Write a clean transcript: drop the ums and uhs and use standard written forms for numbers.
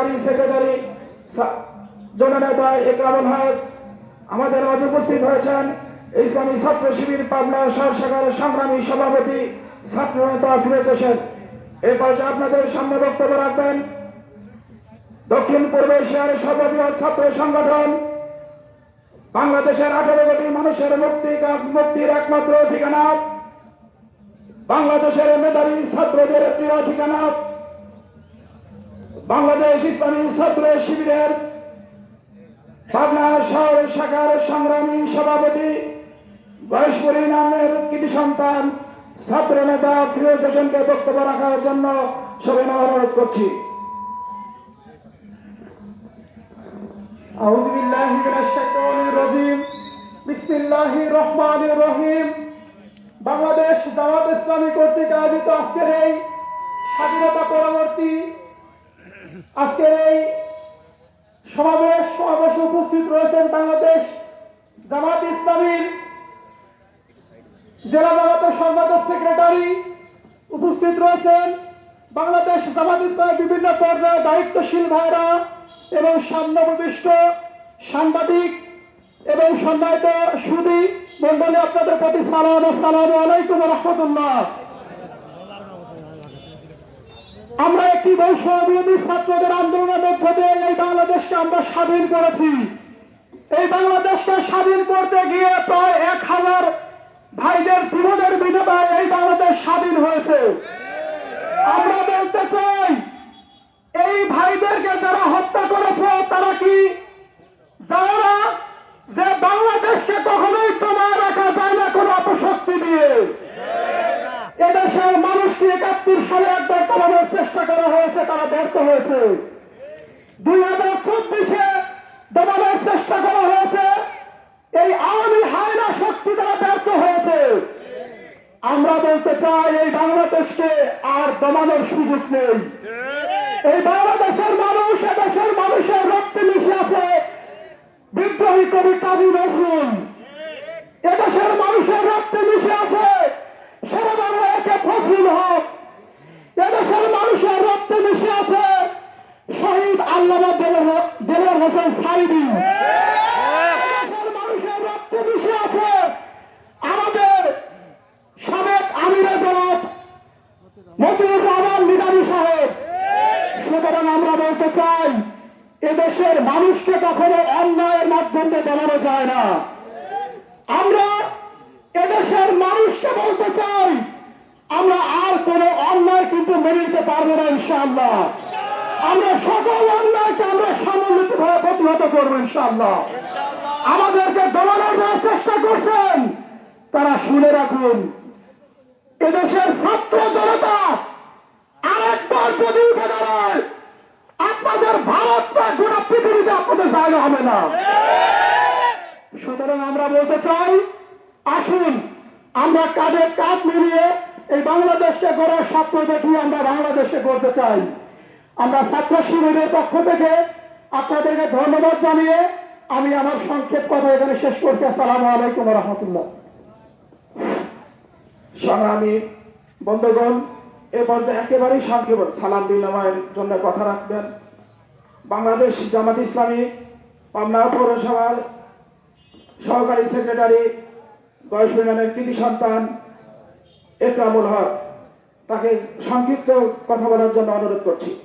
সহকারী সেক্রেটারি জননেতা একরামুল হক আমাদের মাঝে উপস্থিত হয়েছেন। ইসলামী ছাত্র শিবির পাবনা শহর শাখার সংগ্রামী সভাপতি ছাত্র নেতা ফিরোজ হোসেন। এই পর্যায়ে আপনাদের সামনে বক্তব্য রাখবেন দক্ষিণ পূর্ব এশিয়ার সর্ববৃহৎ ছাত্র সংগঠন, বাংলাদেশের 18 কোটি মানুষের মুক্তির একমাত্র ঠিকানা, বাংলাদেশের মেধাবী ছাত্রদের প্রিয় ঠিকানা, বাংলাদেশ ইসলামী ছাত্র শিবিরের পাবনা শহর শাখার সংগ্রামী সভাপতি বয়সপুরী নামের কৃতি সন্তান ছাত্র নেতা ফিরোজ হোসেনকে বক্তব্য রাখার জন্য সবিনয় অনুরোধ করছি। আউযু বিল্লাহি মিনাশ শাইতানির রাজিম। বিসমিল্লাহির রহমানির রহিম। বাংলাদেশ জামাত ইসলামী কর্তৃক আয়োজিত আজকের এই স্বাধীনতা পরবর্তী আজকের এই সমাবেশে উপস্থিত রয়েছেন বাংলাদেশ জামাত ইসলামীর জেলা জামাতের সম্পাদক সেক্রেটারি, উপস্থিত রয়েছেন বাংলাদেশ জামাত ইসলামের বিভিন্ন পর্যায়ে দায়িত্বশীল ভাইরা এবং সামনেপ্রবিষ্ট সাংবাদিক এবং সম্মানিত সুধী মন্ডলী, আপনাদের প্রতি সালাম। আসসালামু আলাইকুম ওয়া রাহমাতুল্লাহ। আমরা একটি বৈষম্যবিরোধী ছাত্রদের আন্দোলনের মধ্য দিয়ে এই বাংলাদেশকে আমরা স্বাধীন করেছি। এই বাংলাদেশকে স্বাধীন করতে গিয়ে প্রায় 1000 ভাইদের জীবনের বিনিময়ে এই বাংলাদেশ স্বাধীন হয়েছে। আমরা বলতে চাই, এই ভাইদেরকে যারা হত্যা করেছে তারা কি যারা যে বাংলাদেশকে কখনোই দমায় রাখা যায় না কোন অপশক্তি দিয়ে। এদেশের মানুষকে 71 সালে একবার দমানোর চেষ্টা করা হয়েছে, তারা ব্যর্থ হয়েছে। 2024-এ দমানোর চেষ্টা করা হয়েছে, এই আওয়ামী হায়না শক্তি দ্বারা ব্যর্থ হয়েছে। আমরা বলতে চাই, এই বাংলাদেশকে আর দমানোর সুযোগ নেই। এই বাংলাদেশের মানুষ, এদেশের মানুষের রক্তে মিশে আছে বিদ্রোহী কবি কাজী নজরুল। এদেশের মানুষের রক্তে মিশে আছে শেরেবাংলা ফজলুল হক। এদেশের মানুষের রক্তে মিশে আছে শহীদ আল্লামা দেলোয়ার হোসেন সাইদি। এদেশের মানুষের রক্তে মিশে আছে আমাদের সাবেক আমিরে জামাত মতিউর রহমান নিজামী সাহেব। সুতরাং আমরা বলতে চাই, এদেশের মানুষকে কখনো অন্যায়ের মাধ্যমে দমানো যায় না। আমরা এদেশের মানুষকে বলতে চাই, আমরা আর কোন অন্যায় কিন্তু মেনে নিতে পারবো না ইনশাআল্লাহ। আমরা সকল অন্যায়কে আমরা সম্মিলিতভাবে প্রতিহত করবো ইনশাআল্লাহ। আমাদেরকে দমানোর যারা চেষ্টা করছেন তারা শুনে রাখুন, এদেশের ছাত্র জনতা আরেকবার যদি উঠে দাঁড়ায়, আপনাদের ভারত বা গোটা পৃথিবীতে আপনাদের জায়গা হবে না। সুতরাং আমরা বলতে চাই, আসুন আমরা কাঁধে কাঁধ মিলিয়ে এই বাংলাদেশকে গড়ার স্বপ্ন দেখি আমরা বাংলাদেশকে গড়তে চাই। আমরা ছাত্র শিবিরের পক্ষ থেকে আপনাদেরকে ধন্যবাদ জানিয়ে আমি আমার সংক্ষেপ কথা এখানে শেষ করছি। আসসালামু আলাইকুম ওয়া রাহমাতুল্লাহ। সংগ্রামী বন্ধুগণ, এ পর্যায়ে একেবারেই সংক্ষেপ সালাম বিনিময়ের জন্য কথা রাখবেন বাংলাদেশ জামাত ইসলামী পাবনা পৌরসভার সহকারী সেক্রেটারি বয়সপুরী নামের কৃতি সন্তান একরামুল হক। তাকে সংক্ষিপ্ত কথা বলার জন্য অনুরোধ করছি।